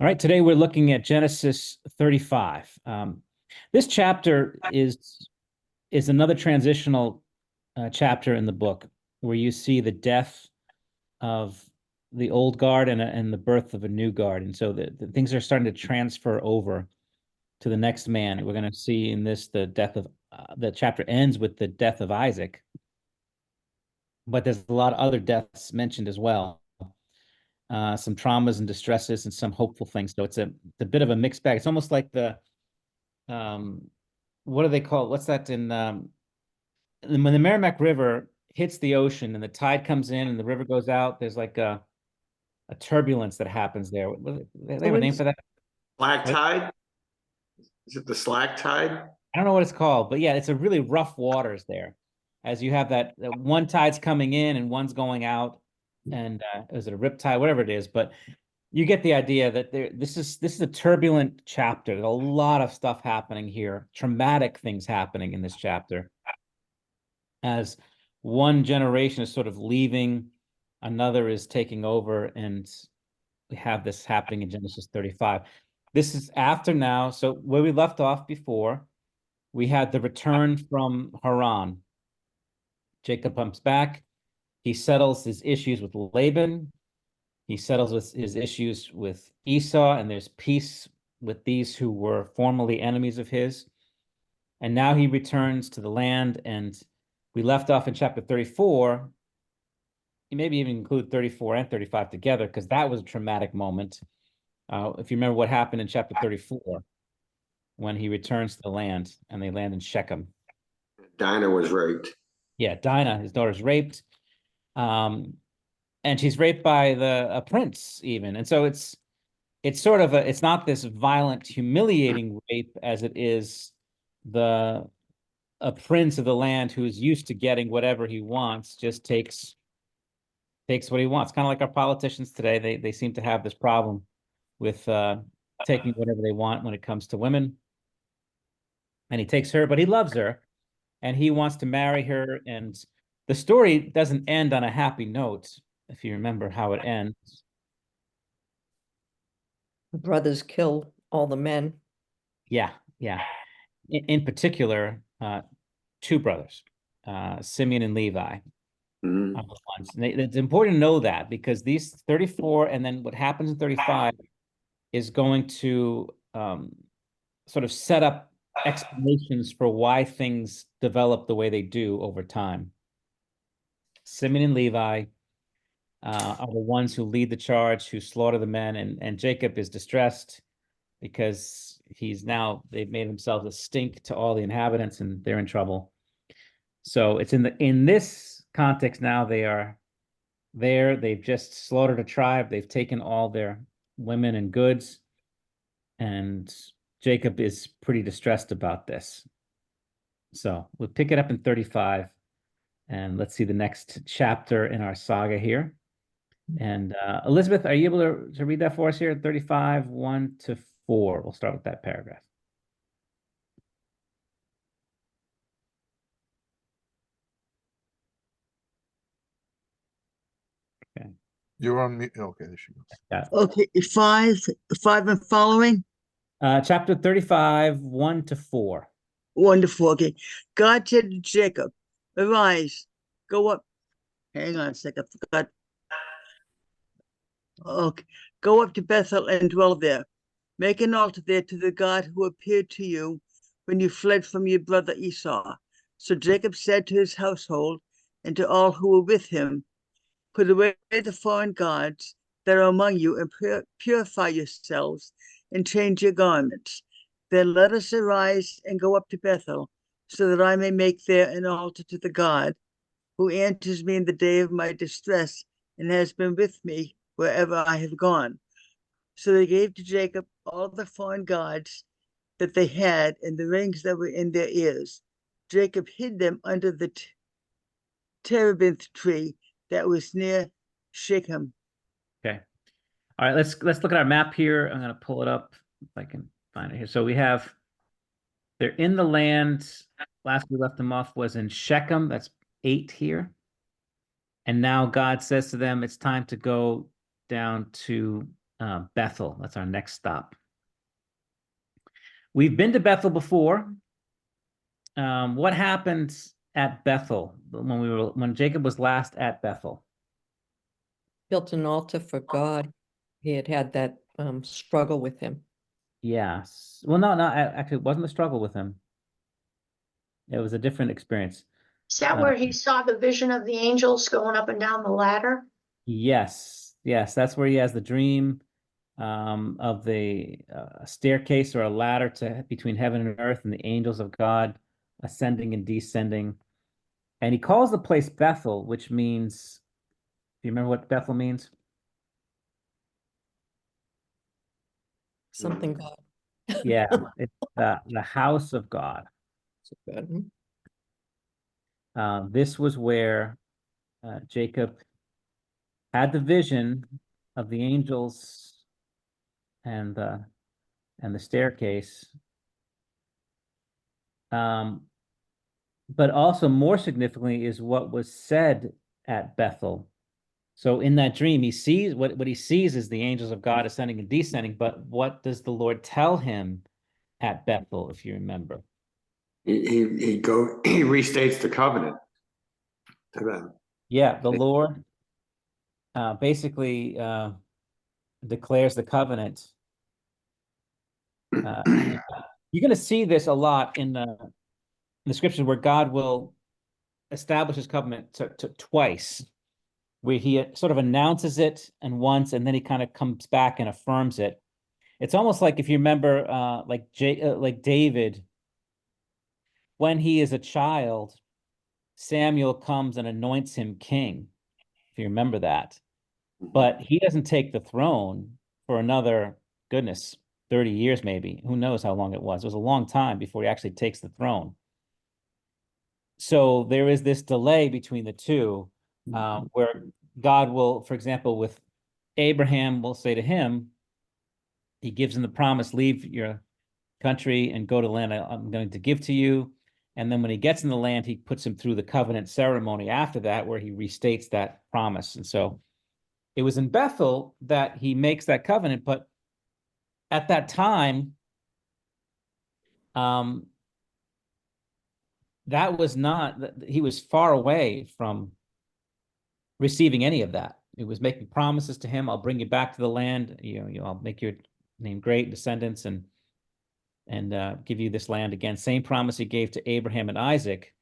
All right, today we're looking at Genesis 35. This chapter is another transitional chapter in the book where you see the death of the old guard and the birth of a new guard. And so the things are starting to transfer over to the next man. We're going to see in this the death of the chapter ends with the death of Isaac, but there's a lot of other deaths mentioned as well. Some traumas and distresses and some hopeful things. So it's a bit of a mixed bag. It's almost like the what do they call it? What's that when the Merrimack River hits the ocean and the tide comes in and the river goes out, there's like a turbulence that happens there. They have a name for that. Slack tide? Is it the slack tide? I don't know what it's called, but yeah, it's a really rough waters there. As you have that one tide's coming in and one's going out, and is it a rip tide, whatever it is, but you get the idea that this is a turbulent chapter. There's a lot of stuff happening here, traumatic things happening in this chapter. As one generation is sort of leaving, another is taking over, and we have this happening in Genesis 35. This is after now. So where we left off before, we had the return from Haran. Jacob comes back. He settles his issues with Laban. He settles with his issues with Esau, and there's peace with these who were formerly enemies of his. And now he returns to the land, and we left off in chapter 34. You maybe even include 34 and 35 together, because that was a traumatic moment. If you remember what happened in chapter 34, when he returns to the land, and they land in Shechem. Dinah was raped. Yeah, Dinah, his daughter's raped. And she's raped by a prince even. And so it's sort of it's not this violent, humiliating rape as it is a prince of the land who is used to getting whatever he wants, just takes what he wants. Kind of like our politicians today. They seem to have this problem with taking whatever they want when it comes to women. And he takes her, but he loves her, and he wants to marry her. And the story doesn't end on a happy note, if you remember how it ends. The brothers kill all the men. Yeah. In particular, two brothers, Simeon and Levi. Mhm. It's important to know that, because these 34 and then what happens in 35 is going to sort of set up explanations for why things develop the way they do over time. Simeon and Levi are the ones who lead the charge, who slaughter the men, and Jacob is distressed because they've made themselves a stink to all the inhabitants, and they're in trouble. So it's in this context now. They are there. They've just slaughtered a tribe. They've taken all their women and goods, and Jacob is pretty distressed about this. So we'll pick it up in 35, and let's see the next chapter in our saga here. And Elizabeth, are you able to read that for us here? 35, 1 to 4. We'll start with that paragraph. Okay. You're on me. Okay, there she goes. Yeah. Okay, five and following. Chapter 35, 1 to 4. Wonderful. Okay. God said to Jacob, arise, go up. Hang on a second. I forgot. Okay. Go up to Bethel and dwell there. Make an altar there to the God who appeared to you when you fled from your brother Esau. So Jacob said to his household and to all who were with him, put away the foreign gods that are among you and purify yourselves and change your garments. Then let us arise and go up to Bethel, so that I may make there an altar to the God who answers me in the day of my distress and has been with me wherever I have gone. So they gave to Jacob all the foreign gods that they had and the rings that were in their ears. Jacob hid them under the terebinth tree that was near Shechem. Okay. All right, let's look at our map here. I'm going to pull it up if I can find it here. So they're in the land. Last we left them off was in Shechem. That's 8 here. And now God says to them, it's time to go down to Bethel. That's our next stop. We've been to Bethel before. What happened at Bethel when Jacob was last at Bethel? Built an altar for God. He had had that struggle with him. Yes. Well, no, actually, it wasn't a struggle with him. It was a different experience. Is that where he saw the vision of the angels going up and down the ladder? Yes, that's where he has the dream of the staircase or a ladder between heaven and earth, and the angels of God ascending and descending. And he calls the place Bethel, which means, do you remember what Bethel means? Something God. Yeah, it's the house of God. So good. This was where Jacob had the vision of the angels and the staircase. But also more significantly is what was said at Bethel. So in that dream, he sees what he sees is the angels of God ascending and descending. But what does the Lord tell him at Bethel, if you remember? He restates the covenant to them. Yeah, the Lord basically declares the covenant. You're going to see this a lot in the scriptures where God will establish his covenant twice, where he sort of announces it and once, and then he kind of comes back and affirms it. It's almost like, if you remember, like David, when he is a child, Samuel comes and anoints him king, if you remember that. But he doesn't take the throne for another, goodness, 30 years maybe. Who knows how long it was. It was a long time before he actually takes the throne. So there is this delay between the two, where God will, for example, with Abraham, will say to him, he gives him the promise, leave your country and go to land I'm going to give to you. And then when he gets in the land, he puts him through the covenant ceremony after that, where he restates that promise. And so it was in Bethel that he makes that covenant. But at that time, that was not, he was far away from receiving any of that. It was making promises to him. I'll bring you back to the land. I'll make your name great, descendants, and give you this land again. Same promise he gave to Abraham and Isaac.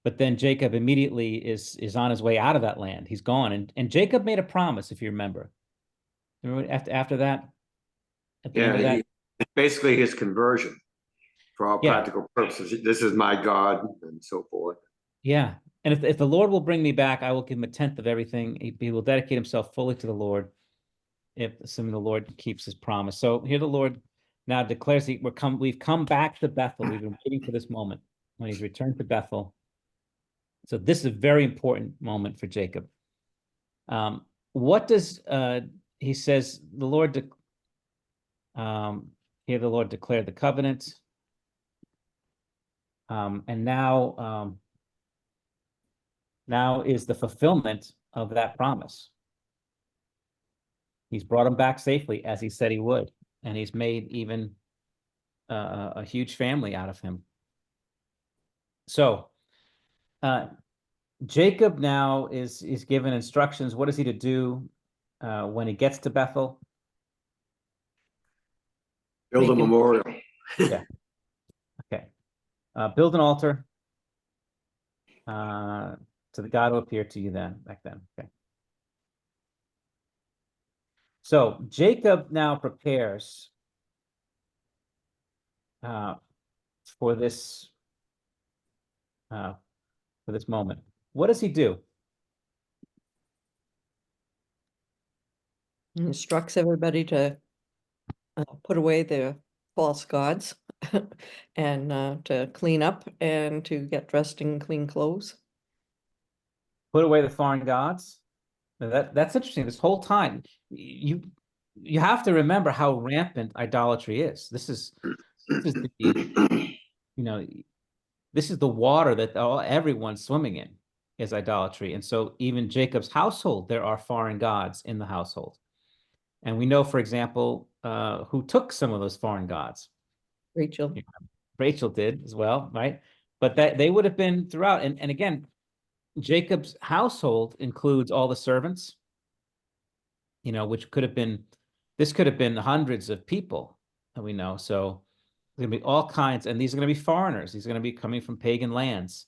But then Jacob immediately is on his way out of that land. He's gone. And Jacob made a promise, if you remember. Remember after that? At the end of that? Basically his conversion for all practical purposes. This is my God, and so forth. Yeah. And if the Lord will bring me back, I will give him a tenth of everything. He will dedicate himself fully to the Lord, if assuming the Lord keeps his promise. So here the Lord now declares we've come back to Bethel. We've been waiting for this moment when he's returned to Bethel. So this is a very important moment for Jacob. What does he says? The Lord here the Lord declared the covenant, and now is the fulfillment of that promise. He's brought him back safely, as he said he would, and he's made even a huge family out of him. So Jacob now is given instructions. What is he to do when he gets to Bethel? Build a memorial. Yeah. Okay. Build an altar to the God who appeared to you back then. Okay. So Jacob now prepares for this moment. What does he do? He instructs everybody to put away their false gods and to clean up and to get dressed in clean clothes. Put away the foreign gods. That's interesting. This whole time, you have to remember how rampant idolatry is. This is the this is the water that everyone's swimming in, is idolatry. And so even Jacob's household, there are foreign gods in the household. And we know, for example, who took some of those foreign gods. Rachel. Yeah. Rachel did as well, right? But that they would have been throughout. And again, Jacob's household includes all the servants, which could have been, this could have been hundreds of people that we know. So there's gonna be all kinds, and these are gonna be foreigners. These are gonna be coming from pagan lands.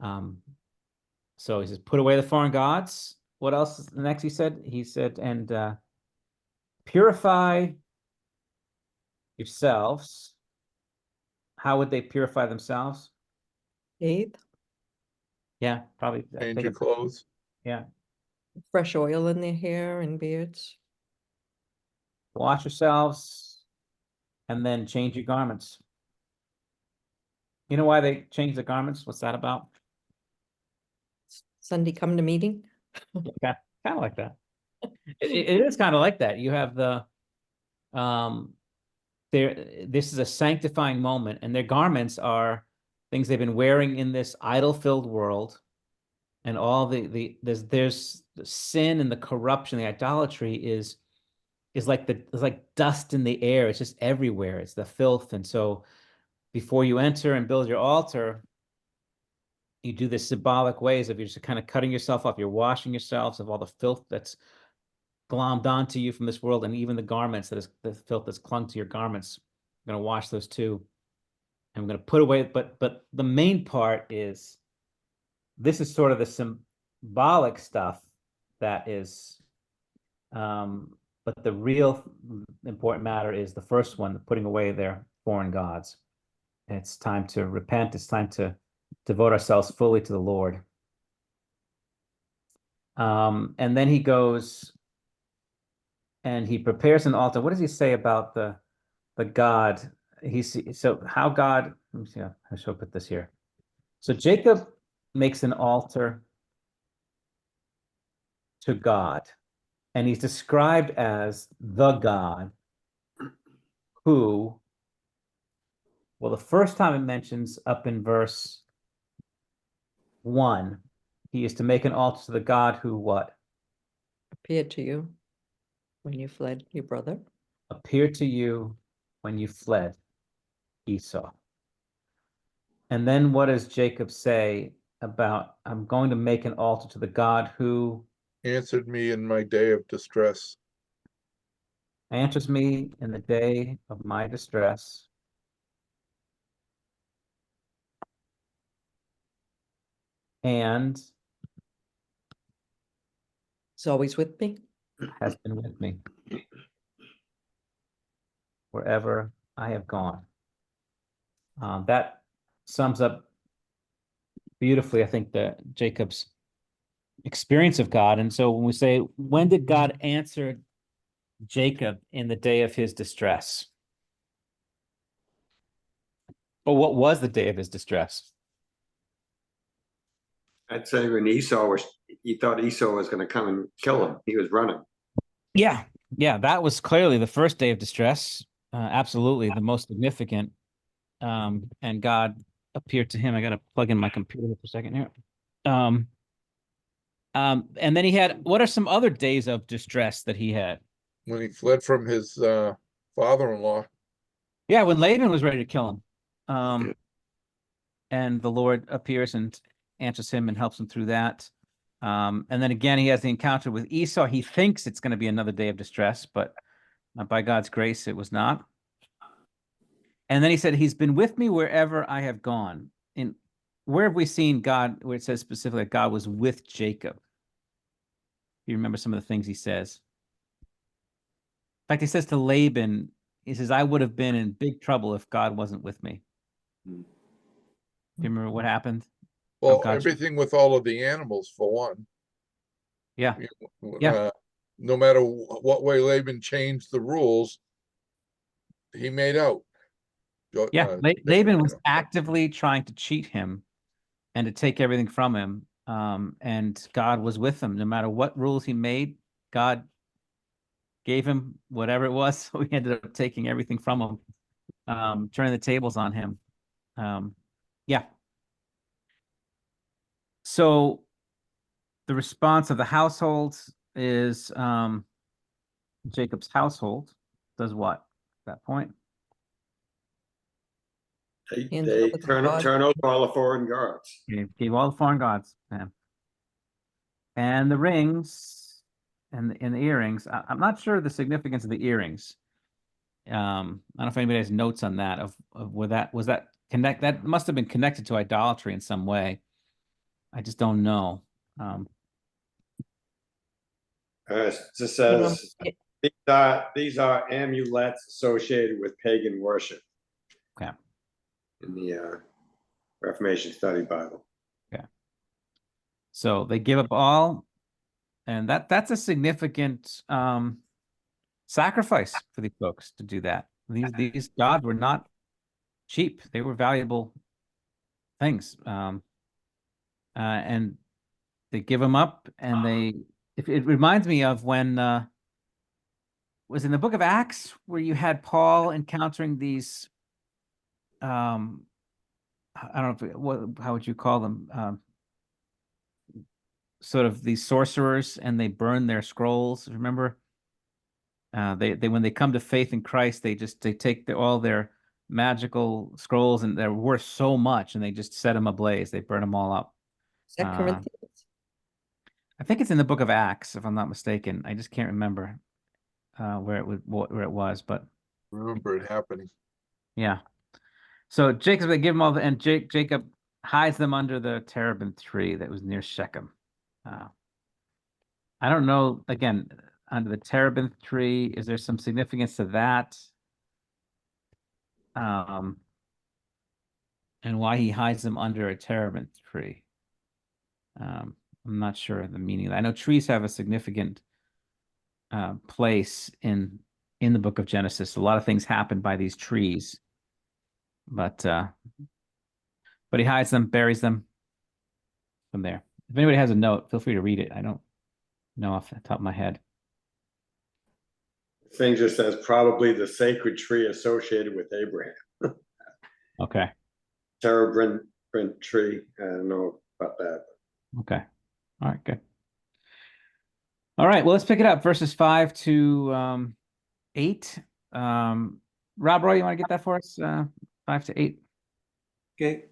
So he says, put away the foreign gods. What else? Next, he said, and purify yourselves. How would they purify themselves? Bathe, Yeah, probably. I Change think your clothes. yeah. fresh oil in their hair and beards. Wash yourselves and then change your garments. You know why they change the garments? What's that about? Sunday come to meeting. Yeah, kind of like that. It is kind of like that. You have this is a sanctifying moment, and their garments are things they've been wearing in this idol-filled world, and all there's the sin and the corruption, the idolatry is like dust in the air. It's just everywhere. It's the filth. And so before you enter and build your altar, you do this symbolic ways of you're just kind of cutting yourself off. You're washing yourselves of all the filth that's glommed onto you from this world, and even the garments the filth that's clung to your garments. I'm going to wash those too. And I'm going to put away, but the main part is, this is sort of the symbolic stuff that is, but the real important matter is the first one, putting away their foreign gods. And it's time to repent. It's time to devote ourselves fully to the Lord. And then he goes and he prepares an altar. What does he say about the God? So how God, let me see how should I put this here. So Jacob makes an altar to God, and he's described as the God who, well, the first time it mentions up in verse 1, he is to make an altar to the God who what? Appeared to you when you fled your brother. Appeared to you when you fled Esau. And then what does Jacob say about, I'm going to make an altar to the God who Answered me in my day of distress. answers me in the day of my distress. And He's always with me. has been with me wherever I have gone. That sums up beautifully, I think, Jacob's experience of God. And so when we say, when did God answer Jacob in the day of his distress? Or what was the day of his distress? I'd say when he thought Esau was gonna come and kill him, he was running. Yeah, that was clearly the first day of distress. Absolutely the most significant. And God appeared to him. I got to plug in my computer for a second here. And then he had, what are some other days of distress that he had? When he fled from his father-in-law. Yeah, when Laban was ready to kill him. And the Lord appears and answers him and helps him through that. And then again, he has the encounter with Esau. He thinks it's going to be another day of distress, but by God's grace, it was not. And then he said, he's been with me wherever I have gone. And where have we seen God, where it says specifically that God was with Jacob? You remember some of the things he says. In fact, he says to Laban, he says, I would have been in big trouble if God wasn't with me. Do you remember what happened? Well, God- everything with all of the animals, for one. Yeah. Yeah. No matter what way Laban changed the rules, he made out. Yeah, Laban was actively trying to cheat him and to take everything from him. And God was with him. No matter what rules he made, God gave him whatever it was. So he ended up taking everything from him, turning the tables on him. Yeah. So the response of the household is Jacob's household does what at that point? Hands They over to turn God. over all the foreign gods. Gave all the foreign gods to him. And the rings and the earrings. I'm not sure the significance of the earrings. I don't know if anybody has notes on that of where that was that must have been connected to idolatry in some way. I just don't know. It just You know, says these are amulets associated with pagan worship. Okay. In the Reformation Study Bible. So they give up all, and that's a significant sacrifice for these folks to do that. These gods were not cheap; they were valuable things, and they give them up. And it reminds me of when was in the book of Acts where you had Paul encountering these. I don't know how would you call them? Sort of these sorcerers, and they burn their scrolls. Remember, they when they come to faith in Christ, they take all their magical scrolls, and they're worth so much, and they just set them ablaze. They burn them all up. is that Corinthians? I think it's in the book of Acts, if I'm not mistaken. I just can't remember where it was, but Remember it happening. yeah. So Jacob, they give them all, and Jacob hides them under the terebinth tree that was near Shechem. I don't know, again, under the terebinth tree, is there some significance to that? And why he hides them under a terebinth tree. I'm not sure of the meaning of that. I know trees have a significant place in the book of Genesis. A lot of things happen by these trees. But he hides them, buries them from there. If anybody has a note, feel free to read it. I don't know off the top of my head. The thing just says probably the sacred tree associated with Abraham. Okay. Terebinth tree. I don't know about that. Okay. All right, good. All right, well, let's pick it up. Verses 5 to 8. Rob Roy, you want to get that for us? 5 to 8. Okay.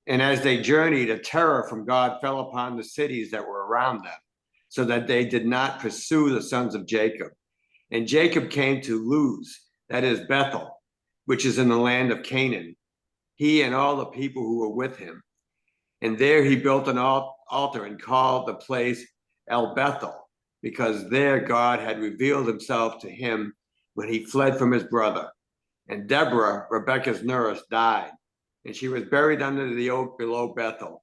And as they journeyed, a terror from God fell upon the cities that were around them, so that they did not pursue the sons of Jacob. And Jacob came to Luz, that is Bethel, which is in the land of Canaan, he and all the people who were with him. And there he built an altar and called the place El Bethel, because there God had revealed himself to him when he fled from his brother. And Deborah, Rebekah's nurse, died, and she was buried under the oak below Bethel.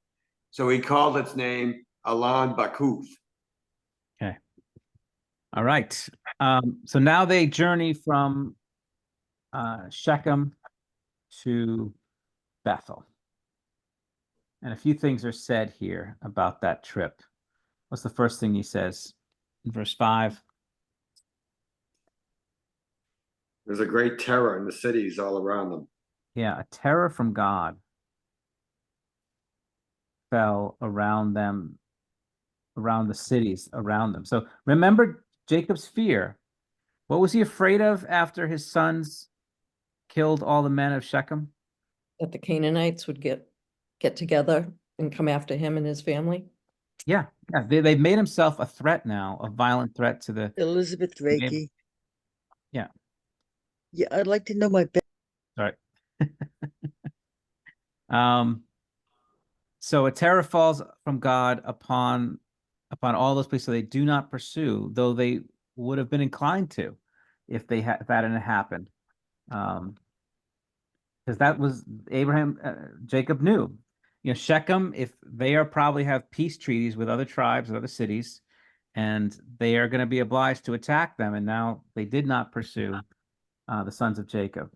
So he called its name Allon Bakuth. Okay. All right. So now they journey from Shechem to Bethel. And a few things are said here about that trip. What's the first thing he says in verse 5? There's a great terror in the cities all around them. Yeah, a terror from God fell around them, around the cities around them. So remember Jacob's fear. What was he afraid of after his sons killed all the men of Shechem? That the Canaanites would get together and come after him and his family? Yeah, they've made himself a threat now, a violent threat to the. Elizabeth Reiki. Yeah. Yeah, I'd like to know my Sorry. So a terror falls from God upon all those places they do not pursue, though they would have been inclined to, if that hadn't happened. Because that was Abraham, Jacob knew, Shechem, if they probably have peace treaties with other tribes, other cities, and they are going to be obliged to attack them. And now they did not pursue the sons of Jacob.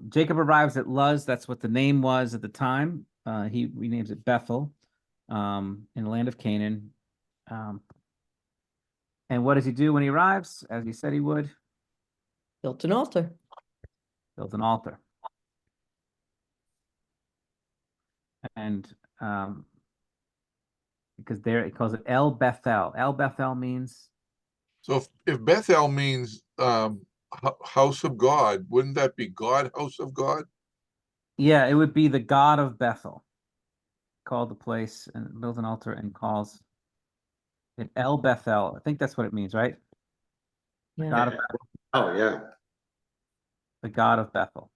Jacob arrives at Luz. That's what the name was at the time. He renames it Bethel, in the land of Canaan. And what does he do when he arrives? As he said he would. Built an altar. Build an altar. And because there it calls it El Bethel. El Bethel means So if Bethel means house of God, wouldn't that be God, house of God? Yeah, it would be the God of Bethel. Called the place and builds an altar and calls it El Bethel. I think that's what it means, right? Yeah. God of Oh, yeah. the God of Bethel.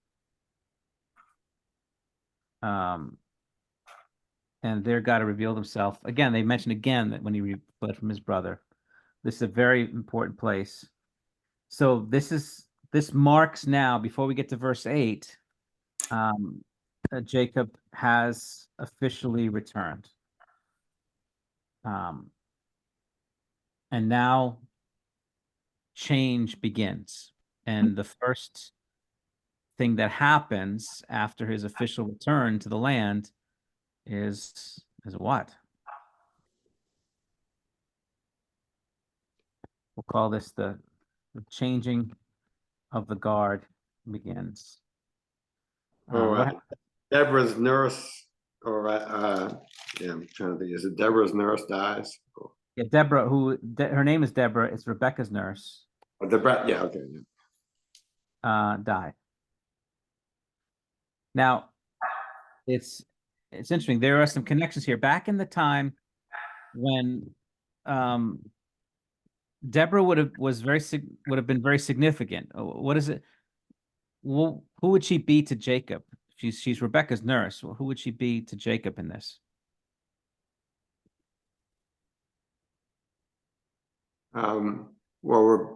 And there God revealed himself. Again, they mention again that when he fled from his brother. This is a very important place. So this marks now, before we get to verse 8, Jacob has officially returned. And now change begins. And the first thing that happens after his official return to the land is what? We'll call this the changing of the guard begins. All What right. hap- Deborah's nurse, or yeah, I'm trying to think. Is it Deborah's nurse dies? Yeah, Deborah, her name is Deborah. It's Rebecca's nurse. Or yeah, okay. Yeah. Died. Now, it's interesting. There are some connections here. Back in the time when Deborah would have been very significant. What is it? Well, who would she be to Jacob? She's Rebecca's nurse. Well, who would she be to Jacob in this? Well,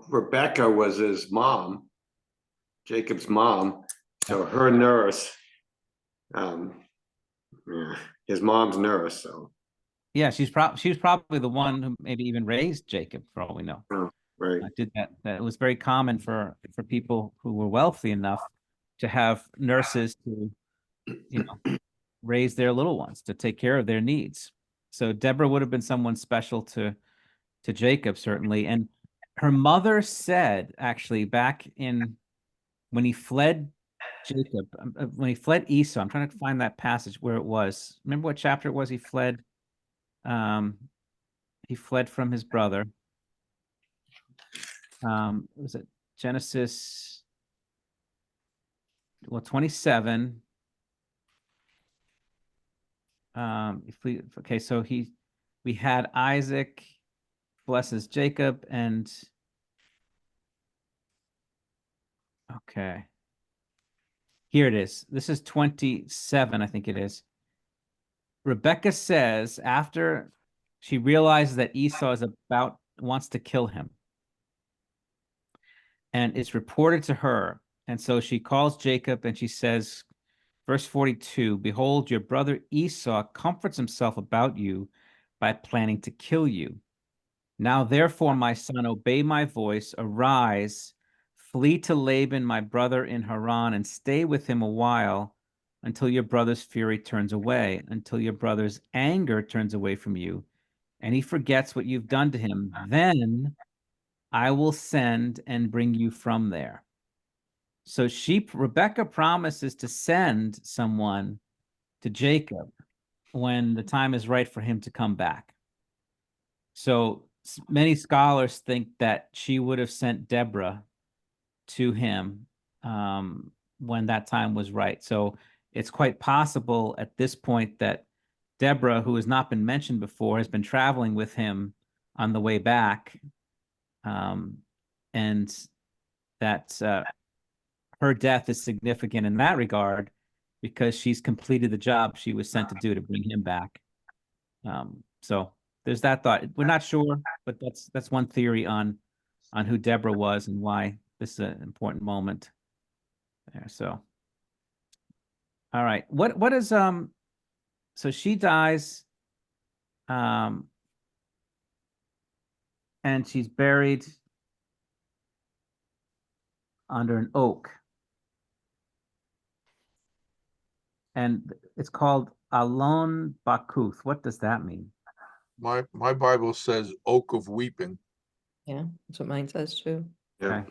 Rebecca was his mom, Jacob's mom. So her nurse, yeah, his mom's nurse. So Yeah, she was probably the one who maybe even raised Jacob, for all we know. right. Did that. That was very common for people who were wealthy enough to have nurses to, raise their little ones, to take care of their needs. So Deborah would have been someone special to Jacob, certainly. And her mother said, actually, back in when he fled Jacob, when he fled Esau, I'm trying to find that passage where it was. Remember what chapter it was? He fled from his brother. Was it Genesis 27? So we had Isaac blesses Jacob, and okay, here it is. This is 27, I think it is. Rebecca says after she realizes that Esau wants to kill him, and it's reported to her, and so she calls Jacob and she says, verse 42, behold, your brother Esau comforts himself about you by planning to kill you. Now, therefore, my son, obey my voice, arise, flee to Laban, my brother in Haran, and stay with him a while until your brother's fury turns away, until your brother's anger turns away from you, and he forgets what you've done to him. Then I will send and bring you from there. So Rebecca promises to send someone to Jacob when the time is right for him to come back. So many scholars think that she would have sent Deborah to him when that time was right. So it's quite possible at this point that Deborah, who has not been mentioned before, has been traveling with him on the way back, and that her death is significant in that regard because she's completed the job she was sent to do to bring him back. So there's that thought. We're not sure, but that's one theory on who Deborah was and why this is an important moment there. So, all right, what is so she dies, and she's buried under an oak, and it's called Alon Bakuth. What does that mean? My Bible says oak of weeping. Yeah, that's what mine says too. Yeah.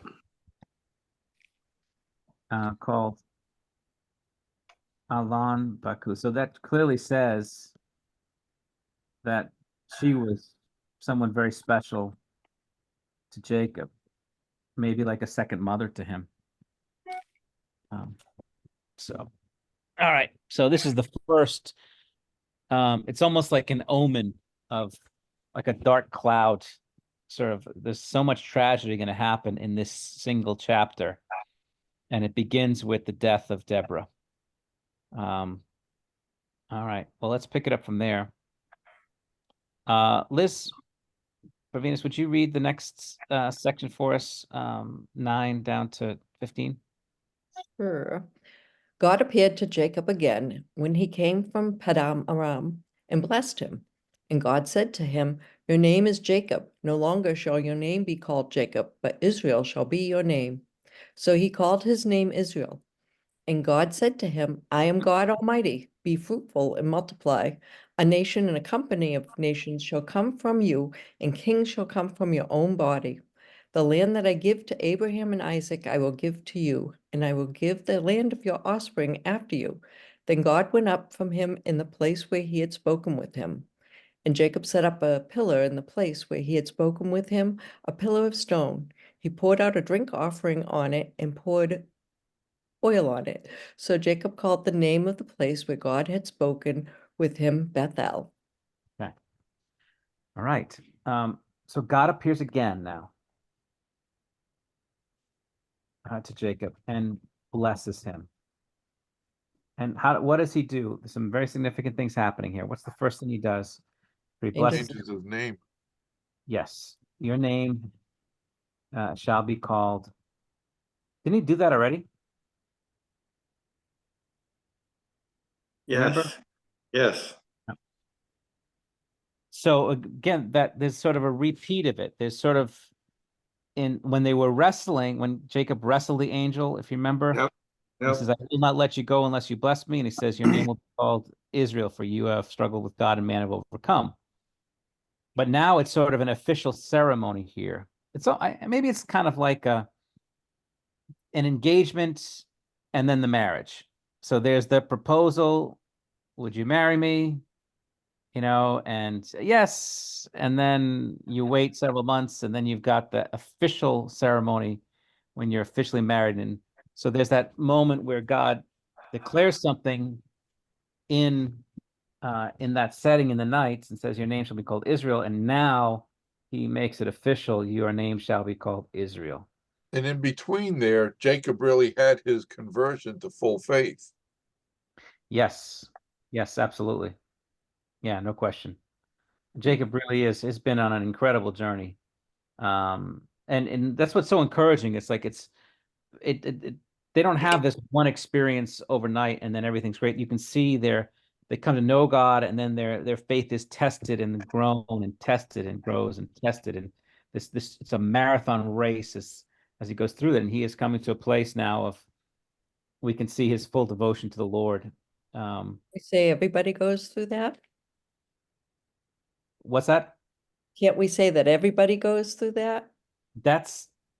Okay. Called Alon Bakuth. So that clearly says that she was someone very special to Jacob, maybe like a second mother to him. So, all right. So this is the first. It's almost like an omen of like a dark cloud. Sort of, there's so much tragedy going to happen in this single chapter, and it begins with the death of Deborah. All right. Well, let's pick it up from there. Liz, Venus, would you read the next section for us, 9 down to 15? Sure. God appeared to Jacob again when he came from Padam Aram and blessed him. And God said to him, "Your name is Jacob. No longer shall your name be called Jacob, but Israel shall be your name." So he called his name Israel. And God said to him, "I am God Almighty. Be fruitful and multiply. A nation and a company of nations shall come from you, and kings shall come from your own body. The land that I give to Abraham and Isaac, I will give to you, and I will give the land of your offspring after you." Then God went up from him in the place where he had spoken with him. And Jacob set up a pillar in the place where he had spoken with him, a pillar of stone. He poured out a drink offering on it and poured oil on it. So Jacob called the name of the place where God had spoken with him Bethel. Okay. All right. So God appears again now to Jacob and blesses him. And what does he do? There's some very significant things happening here. What's the first thing he does? He blesses. Changes his name. Yes, your name shall be called. Didn't he do that already? Remember? Yes. So again, that there's sort of a repeat of it. There's sort of when they were wrestling, when Jacob wrestled the angel, if you remember, Yep. he says, "I will not let you go unless you bless me." And he says, "Your name will be called Israel, for you have struggled with God and man have overcome." But now it's sort of an official ceremony here. Maybe it's kind of like an engagement and then the marriage. So there's the proposal, "Would you marry me?" And yes, and then you wait several months, and then you've got the official ceremony when you're officially married. And so there's that moment where God declares something in that setting in the night and says, "Your name shall be called Israel." And now he makes it official. Your name shall be called Israel. And in between there, Jacob really had his conversion to full faith. Yes. Yes, absolutely. Yeah, no question. Jacob really has been on an incredible journey. And that's what's so encouraging. It's like they don't have this one experience overnight and then everything's great. You can see they come to know God, and then their faith is tested and grown and tested and grows and tested. And this it's a marathon race as he goes through it. And he is coming to a place now of we can see his full devotion to the Lord. We say everybody goes through that. What's that? Can't we say that everybody goes through that?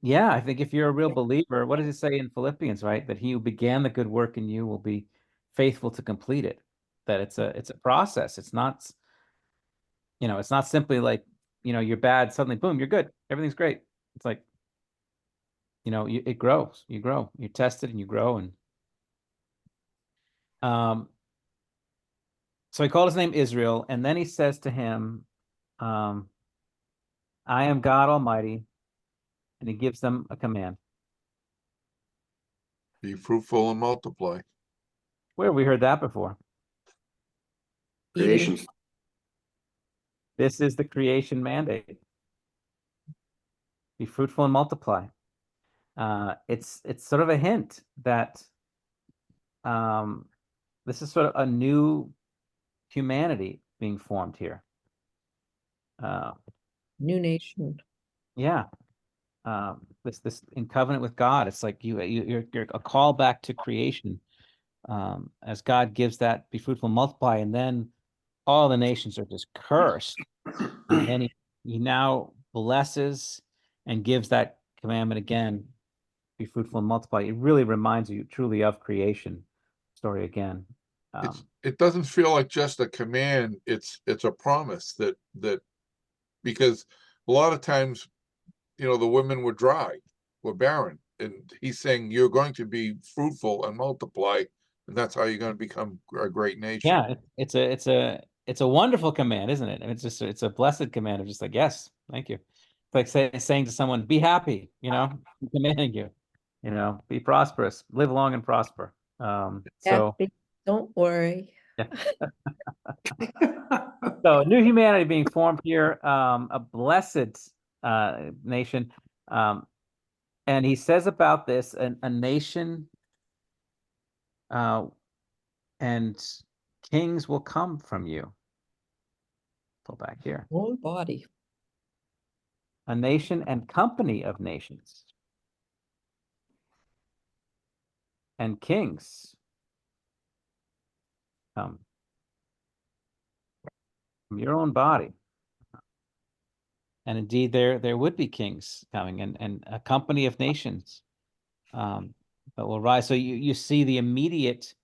Yeah, I think if you're a real believer, what does it say in Philippians, right? That he who began the good work in you will be faithful to complete it. That it's a process. It's not simply like, you're bad, suddenly, boom, you're good. Everything's great. It's like, it grows. You grow. You're tested and you grow. And so he called his name Israel, and then he says to him, "I am God Almighty," and he gives them a command. Be fruitful and multiply. Where have we heard that before? Creation. This is the creation mandate. Be fruitful and multiply. It's sort of a hint that this is sort of a new humanity being formed here. New nation. Yeah. This in covenant with God. It's like you're a call back to creation. As God gives that be fruitful and multiply, and then all the nations are just cursed. And then he now blesses and gives that commandment again, be fruitful and multiply. It really reminds you truly of creation story again. It doesn't feel like just a command. It's a promise that because a lot of times the women were dry, were barren. And he's saying you're going to be fruitful and multiply, and that's how you're going to become a great nation. Yeah, it's a wonderful command, isn't it? And it's a blessed command of just like, yes, thank you. It's like saying to someone, be happy, I'm commanding you, be prosperous, live long and prosper. So Happy, don't worry. yeah. So new humanity being formed here, a blessed nation. And he says about this, a nation and kings will come from you. Pull back here. Whole body. A nation and company of nations. And kings come from your own body. And indeed, there would be kings coming and a company of nations that will rise. So you see the immediate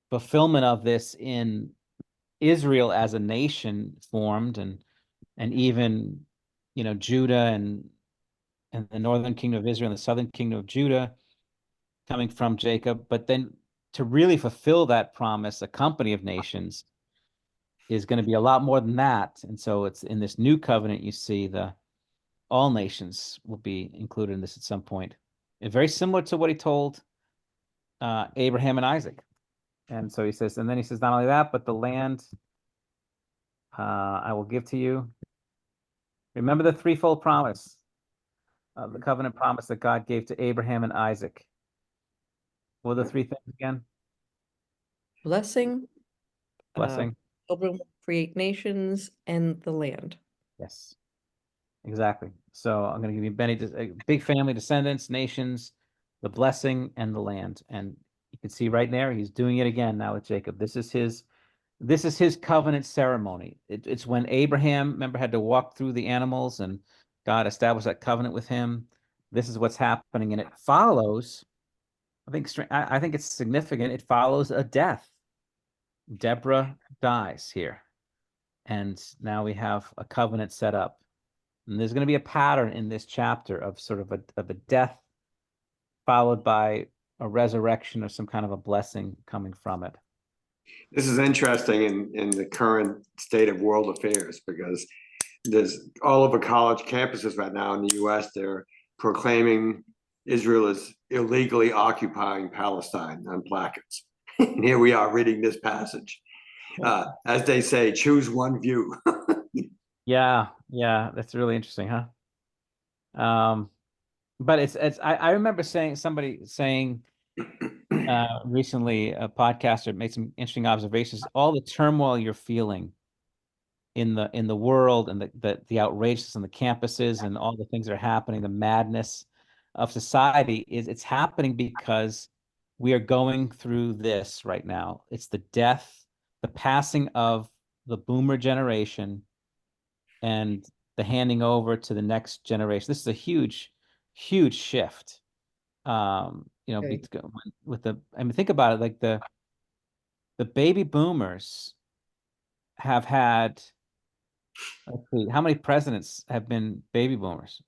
fulfillment of this in Israel as a nation formed, and even Judah and the northern kingdom of Israel and the southern kingdom of Judah coming from Jacob. But then to really fulfill that promise, a company of nations is going to be a lot more than that. And so it's in this new covenant, you see all nations will be included in this at some point. And very similar to what he told Abraham and Isaac. And so he says, not only that, but the land I will give to you. Remember the threefold promise, the covenant promise that God gave to Abraham and Isaac. What are the three things again? Blessing. Blessing. Children will create nations and the land. Yes, exactly. So I'm going to give you a big family, descendants, nations, the blessing, and the land. And you can see right there, he's doing it again now with Jacob. This is his covenant ceremony. It's when Abraham, remember, had to walk through the animals and God established that covenant with him. This is what's happening. And it follows, I think it's significant. It follows a death. Deborah dies here. And now we have a covenant set up. And there's going to be a pattern in this chapter of sort of a death followed by a resurrection or some kind of a blessing coming from it. This is interesting in the current state of world affairs, because there's all over college campuses right now in the US, they're proclaiming Israel is illegally occupying Palestine on placards. And here we are reading this passage. As they say, choose one view. Yeah, that's really interesting, huh? But I remember somebody saying recently, a podcaster made some interesting observations. All the turmoil you're feeling in the world, and the outrageousness on the campuses and all the things that are happening, the madness of society, it's happening because we are going through this right now. It's the death, the passing of the boomer generation, and the handing over to the next generation. This is a huge shift. Okay. Think about it, like the baby boomers have had, let's see, how many presidents have been baby boomers?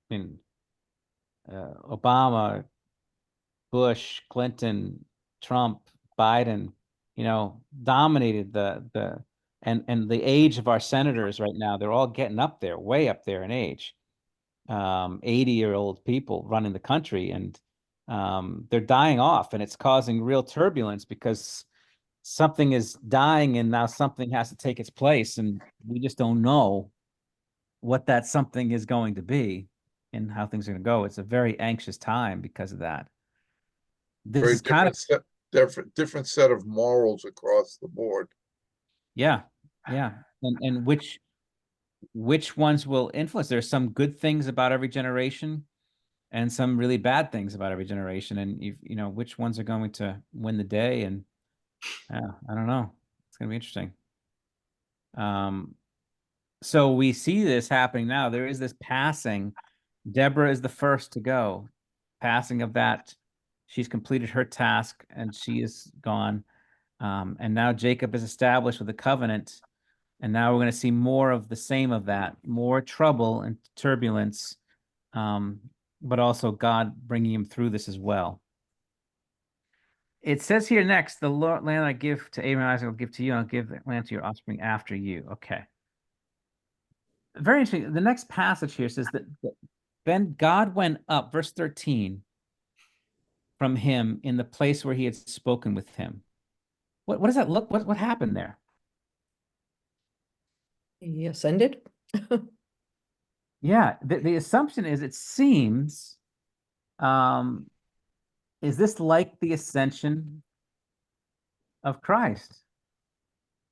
I mean, Obama, Bush, Clinton, Trump, Biden, dominated and the age of our senators right now, they're all getting up there, way up there in age. 80-year-old people running the country, and they're dying off, and it's causing real turbulence because something is dying and now something has to take its place, and we just don't know what that something is going to be and how things are going to go. It's a very anxious time because of that. This Very is kind of different set of morals across the board. yeah, and which ones will influence? There's some good things about every generation and some really bad things about every generation, and which ones are going to win the day. And I don't know, it's going to be interesting. So we see this happening now. There is this passing. Deborah is the first to go. Passing of that, she's completed her task and she is gone. And now Jacob is established with a covenant And now we're going to see more of the same of that, more trouble and turbulence, but also God bringing him through this as well. It says here next, the Lord, land I give to Abraham, Isaac, I'll give to you, and I'll give the land to your offspring after you. Okay. Very interesting. The next passage here says that then God went up, verse 13, from him in the place where he had spoken with him. What does that look? What happened there? He ascended. Yeah, the assumption is it seems, is this like the ascension of Christ,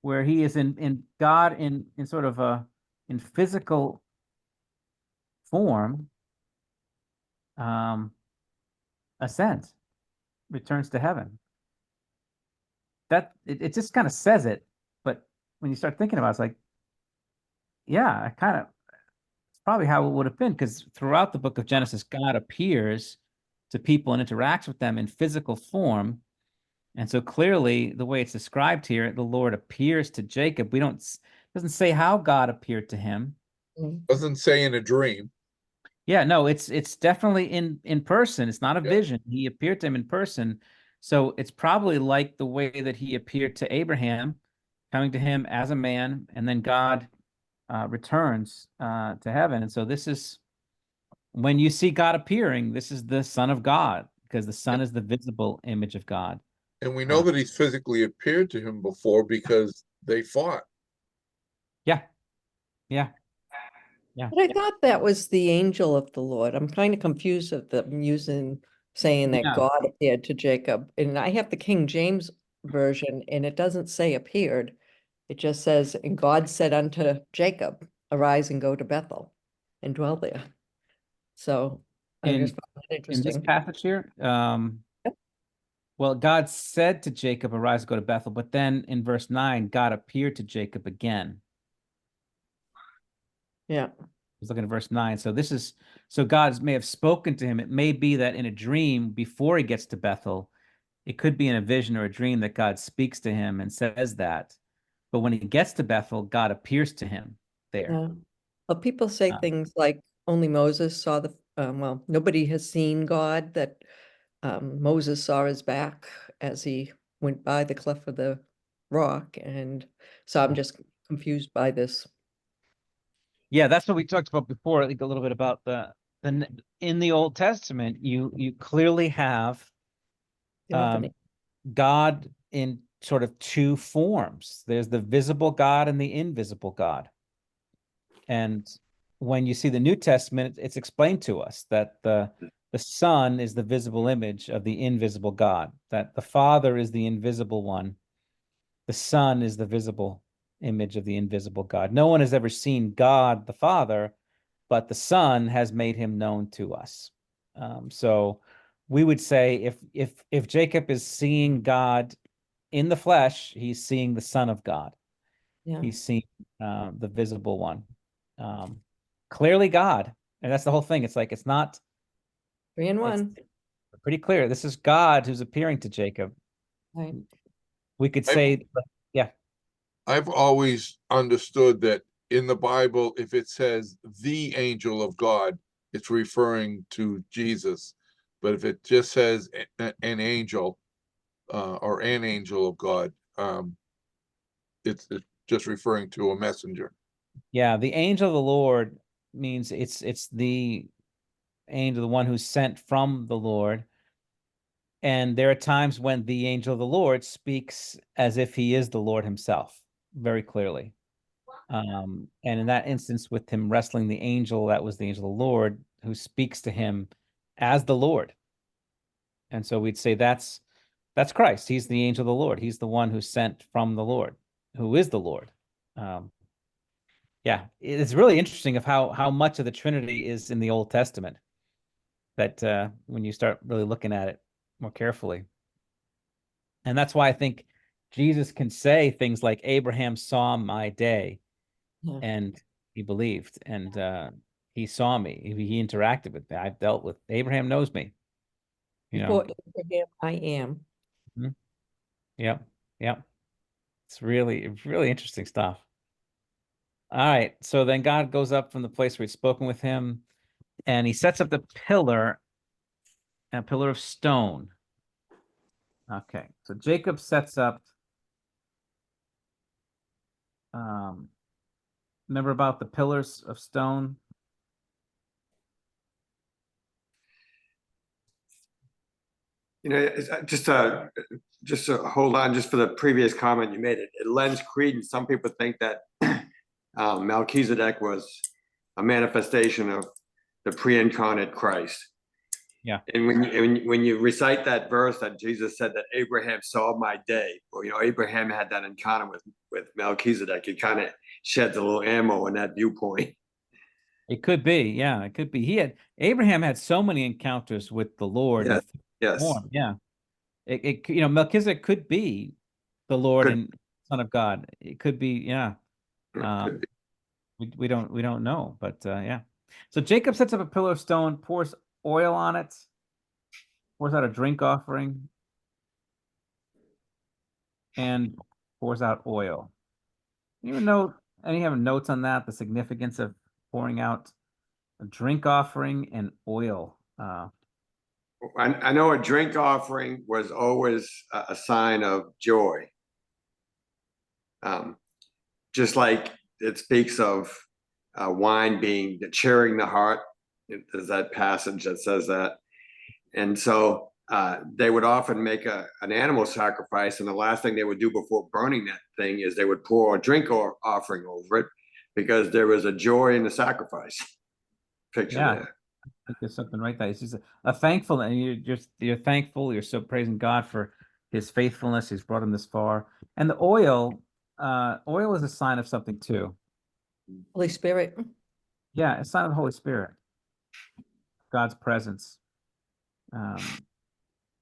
where he is in God in sort of in physical form, ascends, returns to heaven. That it just kind of says it, but when you start thinking about it, it's like, yeah, it's probably how it would have been, because throughout the book of Genesis, God appears to people and interacts with them in physical form. And so clearly, the way it's described here, the Lord appears to Jacob. Doesn't say how God appeared to him. Doesn't say in a dream. Yeah, no, it's definitely in person. It's not a Yeah. vision. He appeared to him in person. So it's probably like the way that he appeared to Abraham, coming to him as a man, and then God returns to heaven. And so this is, when you see God appearing, this is the Son of God, because the Son is the visible image of God. And we know that he's physically appeared to him before because they fought. Yeah. Yeah. Yeah. But I thought that was the angel of the Lord. I'm kind of confused at them saying that Yeah. God appeared to Jacob. And I have the King James version, and it doesn't say appeared. It just says, and God said unto Jacob, arise and go to Bethel and dwell there. So I just found it In this interesting. passage here, Yep. well, God said to Jacob, arise, go to Bethel. But then in verse 9, God appeared to Jacob again. Yeah. I was looking at verse 9. So God may have spoken to him. It may be that in a dream before he gets to Bethel, it could be in a vision or a dream that God speaks to him and says that. But when he gets to Bethel, God appears to him there. Yeah. Well, people say things like only Moses saw well, nobody has seen God, that Moses saw his back as he went by the cleft of the rock. And so I'm just confused by this. Yeah, that's what we talked about before, like a little bit about in the Old Testament, you clearly have theophany. God in sort of two forms. There's the visible God and the invisible God. And when you see the New Testament, it's explained to us that the Son is the visible image of the invisible God, that the Father is the invisible one. The Son is the visible image of the invisible God. No one has ever seen God the Father, but the Son has made him known to us. So we would say if Jacob is seeing God in the flesh, he's seeing the Son of God. Yeah. He's seeing the visible one. Clearly God. And that's the whole thing. It's like, it's not 3 in 1. pretty clear. This is God who's appearing to Jacob. Right. We could say, yeah. I've always understood that in the Bible, if it says the angel of God, it's referring to Jesus. But if it just says an angel or an angel of God, it's just referring to a messenger. Yeah, the angel of the Lord means it's the angel, the one who's sent from the Lord. And there are times when the angel of the Lord speaks as if he is the Lord himself, very clearly. And in that instance, with him wrestling the angel, that was the angel of the Lord who speaks to him as the Lord. And so we'd say that's Christ. He's the angel of the Lord. He's the one who's sent from the Lord, who is the Lord. Yeah, it's really interesting of how much of the Trinity is in the Old Testament, that when you start really looking at it more carefully. And that's why I think Jesus can say things like, Abraham saw my day, Yeah. and he believed, and he saw me. He interacted with me. I've dealt with Abraham, knows me. Before Abraham, I am. Yep. Yep. It's really interesting stuff. All right. So then God goes up from the place where he'd spoken with him, and he sets up the pillar, a pillar of stone. Okay. So Jacob sets up, remember about the pillars of stone? You know, just to hold on, just for the previous comment you made, it lends credence. Some people think that Melchizedek was a manifestation of the pre-incarnate Christ. Yeah. And when you recite that verse that Jesus said that Abraham saw my day, or Abraham had that encounter with Melchizedek, it kind of sheds a little ammo in that viewpoint. It could be. Yeah, it could be. Abraham had so many encounters with the Lord in Yes, yes. form. Yeah. Melchizedek could be the Lord Could- and Son of God. It could be, yeah. could be. We don't know, but yeah. So Jacob sets up a pillar of stone, pours oil on it, pours out a drink offering, and pours out oil. You even know any have notes on that, the significance of pouring out a drink offering and oil. I know a drink offering was always a sign of joy. Just like it speaks of wine being cheering the heart. There's that passage that says that. And so they would often make an animal sacrifice, and the last thing they would do before burning that thing is they would pour a drink offering over it, because there was a joy in the sacrifice. Picture Yeah. there. I think there's something right there. It's just a thankful, and you're thankful. You're so praising God for his faithfulness. He's brought him this far. And the oil is a sign of something too. Holy Spirit. Yeah, a sign of the Holy Spirit, God's presence.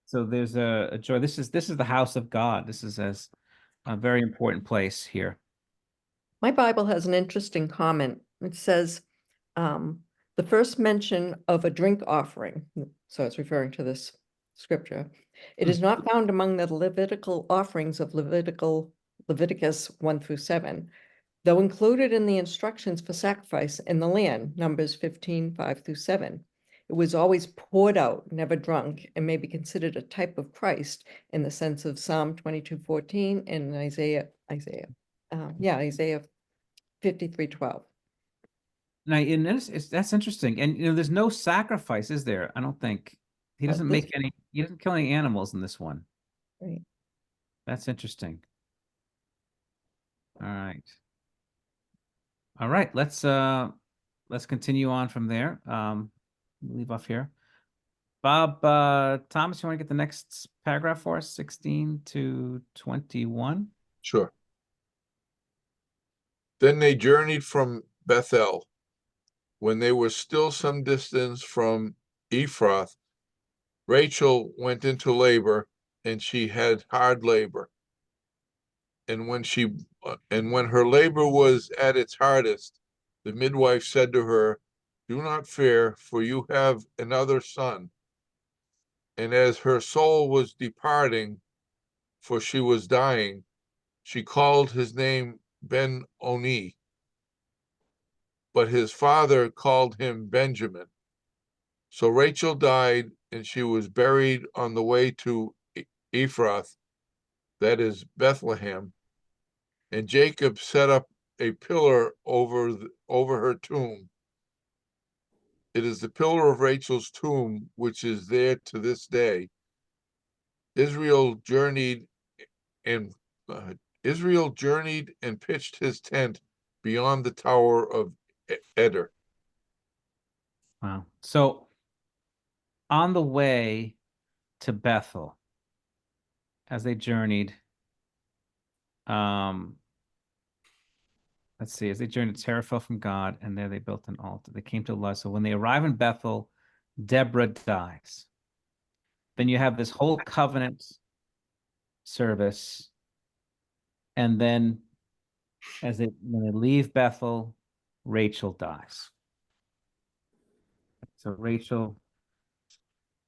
So there's a joy. This is the house of God. This is a very important place here. My Bible has an interesting comment. It says, the first mention of a drink offering, so it's referring to this scripture, it is not found among the Levitical offerings of Leviticus 1 through 7, though included in the instructions for sacrifice in the land, Numbers 15, 5 through 7. It was always poured out, never drunk, and may be considered a type of Christ in the sense of Psalm 22:14 and Isaiah 53:12. Now, and that's interesting. And there's no sacrifice, is there? I don't think he doesn't This- he doesn't kill any animals in this one. Right. That's interesting. All right. All right, let's continue on from there. Leave off here. Bob, Thomas, you want to get the next paragraph for us, 16 to 21? Sure. Then they journeyed from Bethel. When they were still some distance from Ephrath, Rachel went into labor, and she had hard labor. And when her labor was at its hardest, the midwife said to her, "Do not fear, for you have another son." And as her soul was departing, for she was dying, she called his name Ben-Oni. But his father called him Benjamin. So Rachel died, and she was buried on the way to Ephrath, that is Bethlehem. And Jacob set up a pillar over her tomb. It is the pillar of Rachel's tomb, which is there to this day. Israel journeyed and pitched his tent beyond the tower of Eder. Wow. So on the way to Bethel, as they journeyed, let's see, as they journeyed, Terah fell from God, and there they built an altar. They came to Luz. So when they arrive in Bethel, Deborah dies. Then you have this whole covenant service. And then when they leave Bethel, Rachel dies. So Rachel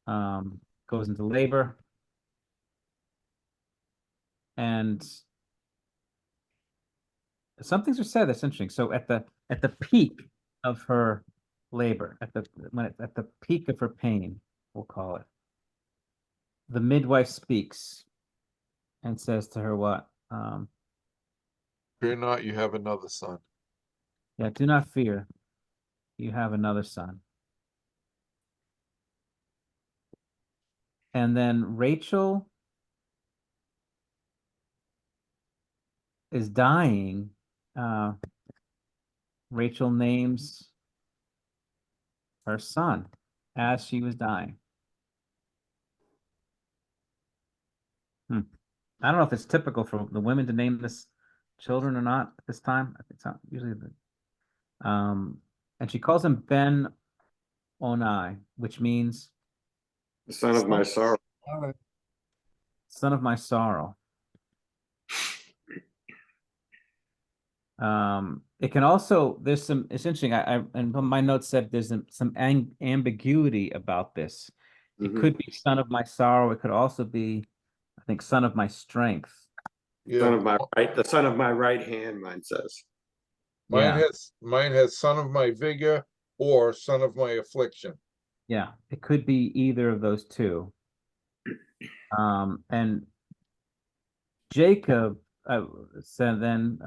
goes into labor, and some things are said that's interesting. So at the peak of her labor, at the peak of her pain, we'll call it, the midwife speaks and says to her what? Fear not, you have another son. Yeah, do not fear. You have another son. And then Rachel is dying. Rachel names her son as she was dying. I don't know if it's typical for the women to name this children or not at this time. I think it's not usually and she calls him Ben Onai, which means The son of my sorrow. son of my sorrow. It can also, there's some, it's interesting. And my notes said there's some ambiguity about this. It Mhm. could be son of my sorrow. It could also be, I think, son of my strength. Son Yeah, of my right, the son of my right hand, mine says. Yeah. mine has son of my vigor or son of my affliction. Yeah, it could be either of those two. And Jacob said then,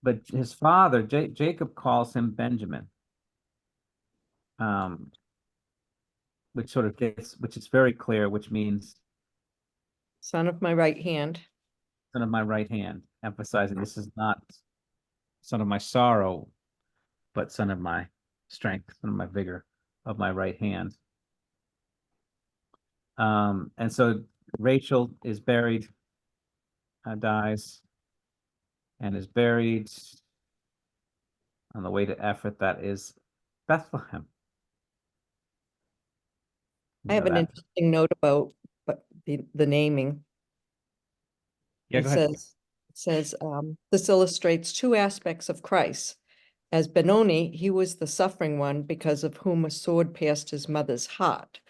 but his father, Jacob calls him Benjamin. Which sort of which is very clear, which means Son of my right hand. son of my right hand, emphasizing this is not son of my sorrow, but son of my strength, son of my vigor of my right hand. And so Rachel is buried, dies, and is buried on the way to Ephrath, that is Bethlehem. I have an that. interesting note about the naming. Yeah, It go ahead. says, this illustrates two aspects of Christ. As Benoni, he was the suffering one because of whom a sword pierced his mother's heart.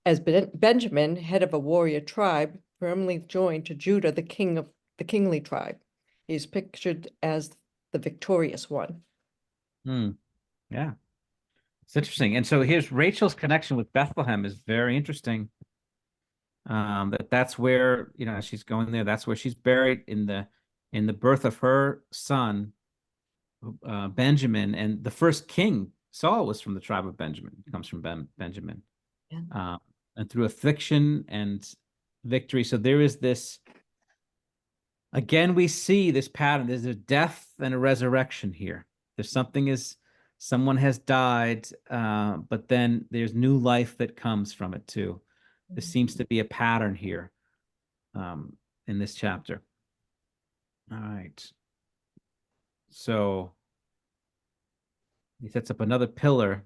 As Benjamin, head of a warrior tribe, firmly joined to Judah, the kingly tribe. He's pictured as the victorious one. Yeah, it's interesting. And so here's Rachel's connection with Bethlehem is very interesting. That's where, she's going there. That's where she's buried in the birth of her son, Benjamin. And the first king, Saul, was from the tribe of Benjamin. He comes from Benjamin. Yeah. And through affliction and victory. So there is this, again, we see this pattern. There's a death and a resurrection here. Someone has died, but then there's new life that comes from it too. There seems to be a pattern here in this chapter. All right. So he sets up another pillar.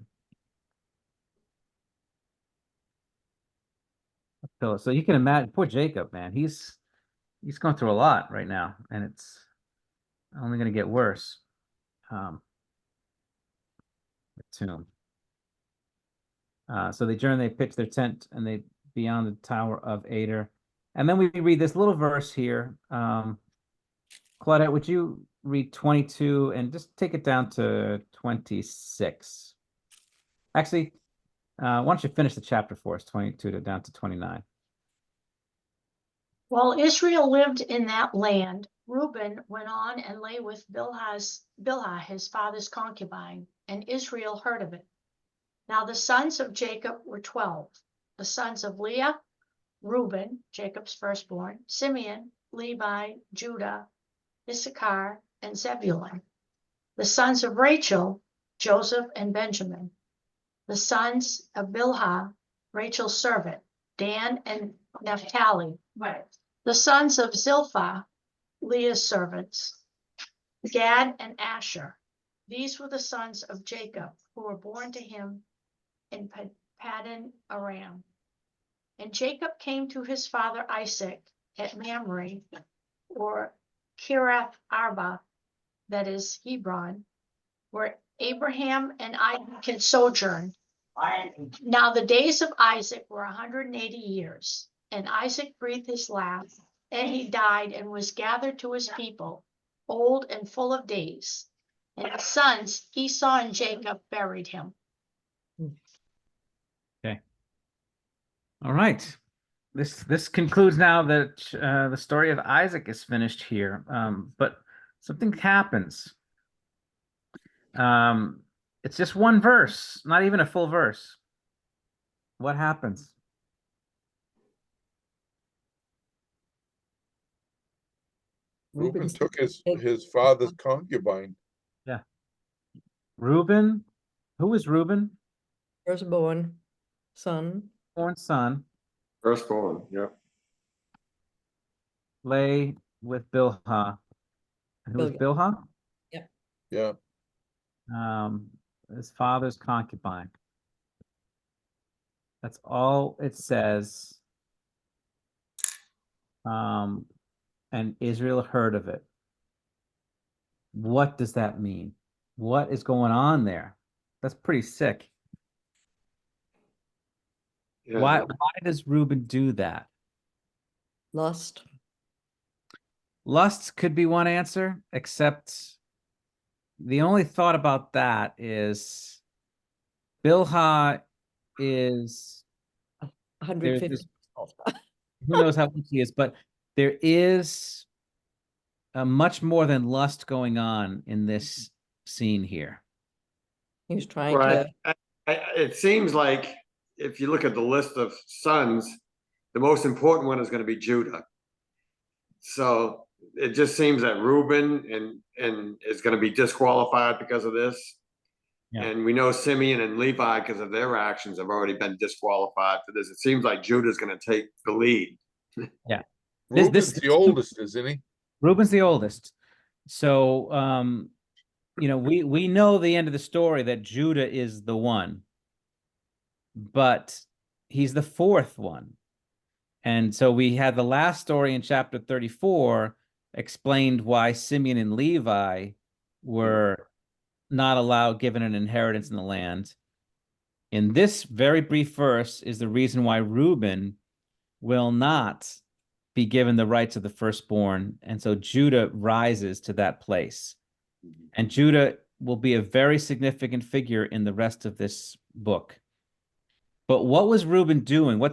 So you can imagine, poor Jacob, man, he's going through a lot right now, and it's only going to get worse. The tomb. So they pitch their tent, and they beyond the Tower of Ader. And then we read this little verse here. Claudette, would you read 22 and just take it down to 26? Actually, why don't you finish the chapter for us, 22 down to 29? While Israel lived in that land, Reuben went on and lay with Bilhah, his father's concubine, and Israel heard of it. Now the sons of Jacob were 12. The sons of Leah, Reuben, Jacob's firstborn, Simeon, Levi, Judah, Issachar, and Zebulun. The sons of Rachel, Joseph and Benjamin. The sons of Bilhah, Rachel's servant, Dan and Naphtali. Right. The sons of Zilpah, Leah's servants, Gad and Asher. These were the sons of Jacob, who were born to him in Paddan Aram. And Jacob came to his father Isaac at Mamre, or Kiriath Arba, that is Hebron, where Abraham and Isaac had sojourned. Now the days of Isaac were 180 years, And Isaac breathed his last, and he died and was gathered to his people, old and full of days. And his sons, Esau and Jacob, buried him. All right. This concludes now that the story of Isaac is finished here. But something happens. It's just one verse, not even a full verse. What happens? Reuben Reuben's took his big- father's concubine. Reuben, who is Reuben? firstborn son. Born son, Firstborn, yeah. lay with Bilhah. And who is Bilhah. Bilhah? Yeah. His father's concubine. That's all it says. And Israel heard of it. What does that mean? What is going on there? That's pretty sick. Yeah. Why does Reuben do that? Lust. Lust could be one answer, except the only thought about that is Bilhah is there's 150. this, who knows how old she is, but there is much more than lust going on in this scene here. He was trying Right. to. It seems like if you look at the list of sons, the most important one is going to be Judah. So it just seems that Reuben and is going to be disqualified because of this. Yeah. And we know Simeon and Levi, because of their actions, have already been disqualified for this. It seems like Judah's going to take the lead. Reuben's the oldest, isn't he? Reuben's the oldest. So we know the end of the story that Judah is the one, but he's the fourth one. And so we had the last story in chapter 34 explained why Simeon and Levi were not allowed given an inheritance in the land. In this very brief verse is the reason why Reuben will not be given the rights of the firstborn. And so Judah rises to that place. And Judah will be a very significant figure in the rest of this book. But what was Reuben doing? Why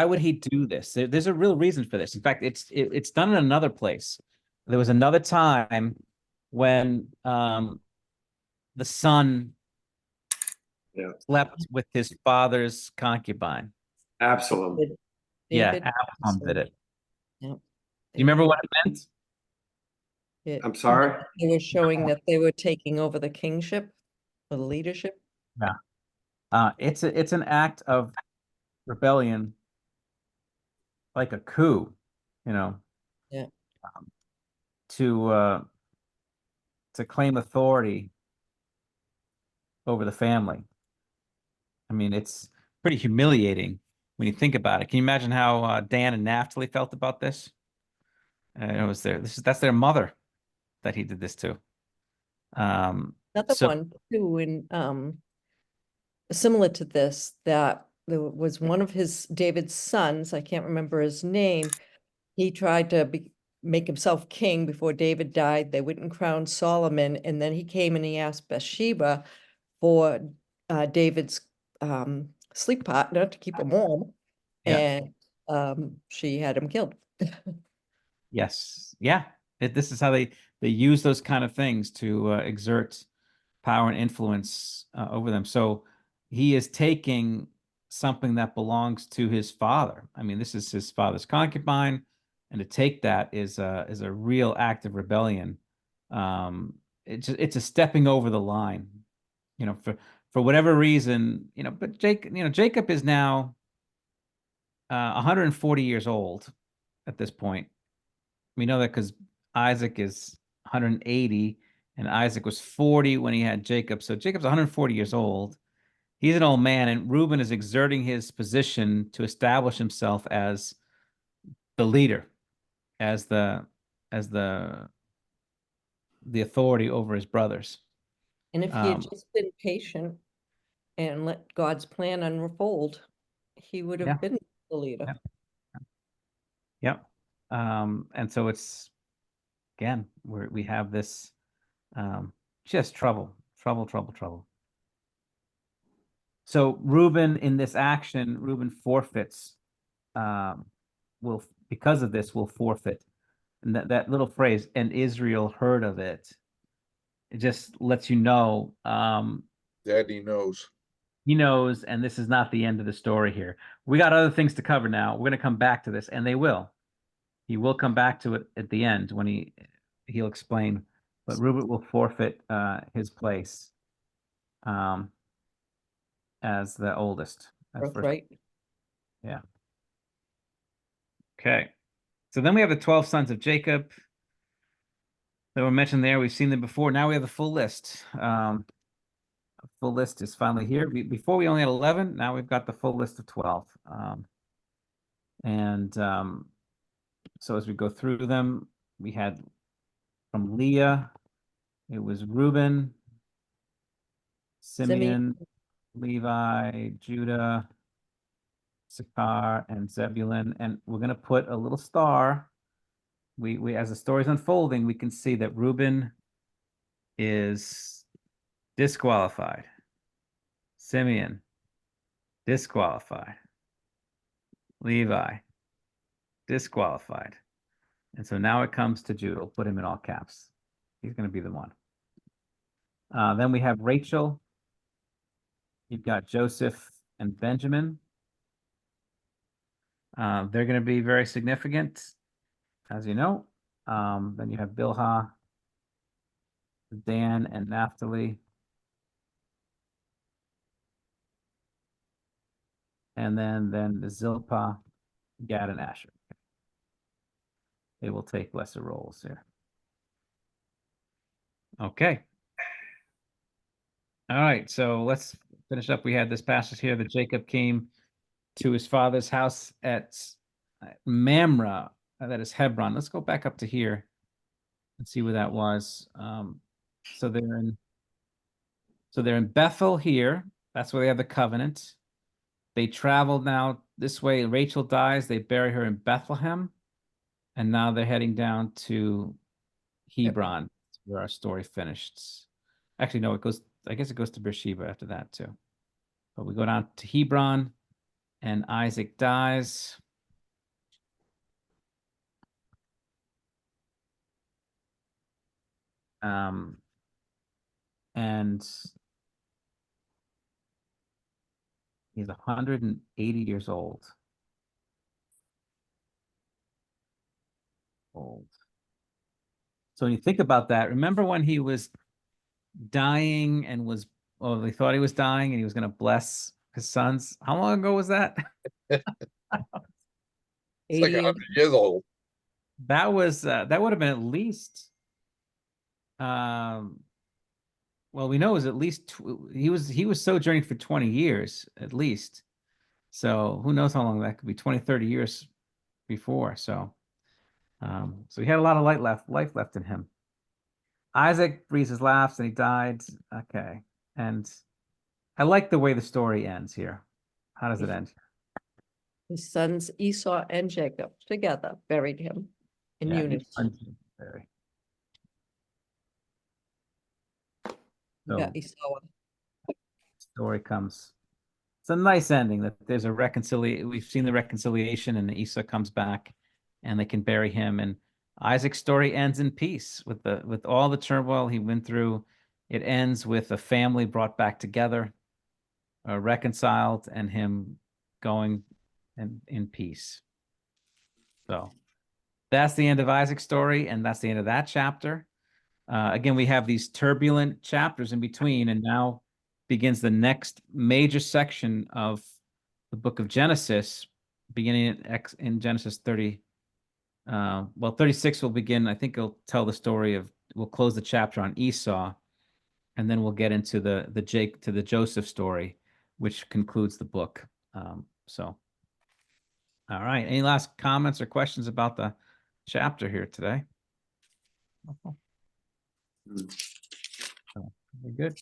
would he do this? There's a real reason for this. In fact, it's done in another place. There was another time when the son slept with his father's concubine. Absalom. David, Absalom did it. Yeah. Do you remember what it meant? I'm sorry? They were showing that they were taking over the kingship, the leadership. It's an act of rebellion, like a coup, Yeah. to claim authority over the family. I mean, it's pretty humiliating when you think about it. Can you imagine how Dan and Naphtali felt about this? It was that's their mother that he did this to. Another So- one too, in similar to this, that there was one of David's sons, I can't remember his name. He tried to make himself king before David died. They went and crowned Solomon, and then he came and he asked Bathsheba for David's sleep partner to keep him warm, Yeah. and she had him killed. Yes. Yeah. This is how they use those kind of things to exert power and influence over them. So he is taking something that belongs to his father. I mean, this is his father's concubine, and to take that is a real act of rebellion. It's a stepping over the line, for whatever reason, But Jacob is now 140 years old at this point. We know that because Isaac is 180 and Isaac was 40 when he had Jacob. So Jacob's 140 years old. He's an old man, and Reuben is exerting his position to establish himself as the leader, as the authority over his brothers. And if he had just been patient and let God's plan unfold, He would Yeah. have been the leader. Yeah. Yep. And so it's, again, we have this just trouble. So Reuben, in this action, Reuben forfeits, because of this, will forfeit. And that little phrase, and Israel heard of it, it just lets you know, Daddy knows. he knows, and this is not the end of the story here. We got other things to cover now. We're going to come back to this, and they will. He will come back to it at the end when he'll explain. But Reuben will forfeit his place as the oldest. As first. Birthright. Yeah. Okay. So then we have the 12 sons of Jacob that were mentioned there. We've seen them before. Now we have the full list. Full list is finally here. Before we only had 11. Now we've got the full list of 12. So as we go through them, we had from Leah, it was Reuben, Simeon, Levi, Judah, Issachar, and Zebulun. And we're going to put a little star. We as the story's unfolding, we can see that Reuben is disqualified. Simeon, disqualified. Levi, disqualified. And so now it comes to Judah. We'll put him in all caps. He's going to be the one. Then we have Rachel. You've got Joseph and Benjamin. They're going to be very significant, as you know. Then you have Bilhah, Dan, and Naphtali. And then the Zilpah, Gad, and Asher. They will take lesser roles here. Okay. All right, so let's finish up. We had this passage here that Jacob came to his father's house at Mamre, that is Hebron. Let's go back up to here and see where that was. So they're in Bethel here. That's where they have the covenant. They traveled now this way. Rachel dies. They bury her in Bethlehem. And now they're heading down to Hebron, where our story finished. Actually, no, I guess it goes to Beersheba after that too. But we go down to Hebron, and Isaac dies. And he's 180 years old. So when you think about that, remember when he was dying and they thought he was dying and he was going to bless his sons? How long ago was that? It's 80 like 100 years old. That would have been at least, well, we know it was at least, he was sojourning for 20 years at least. So who knows how long that could be, 20, 30 years before. So he had a lot of life left in him. Isaac breathes his last and he died. Okay. And I like the way the story ends here. How does it end? His sons Esau and Jacob together buried him in Yeah, unity. So Yeah, Esau. story comes. It's a nice ending that there's a reconciliation. We've seen the reconciliation, and Esau comes back, and they can bury him. And Isaac's story ends in peace with all the turmoil he went through. It ends with a family brought back together, reconciled, and him going in peace. So that's the end of Isaac's story, and that's the end of that chapter. Again, we have these turbulent chapters in between, and now begins the next major section of the book of Genesis, beginning in Genesis 30. 36 will begin. I think it'll tell the story we'll close the chapter on Esau, and then we'll get into the Joseph story, which concludes the book. All right. Any last comments or questions about the chapter here today? Very good.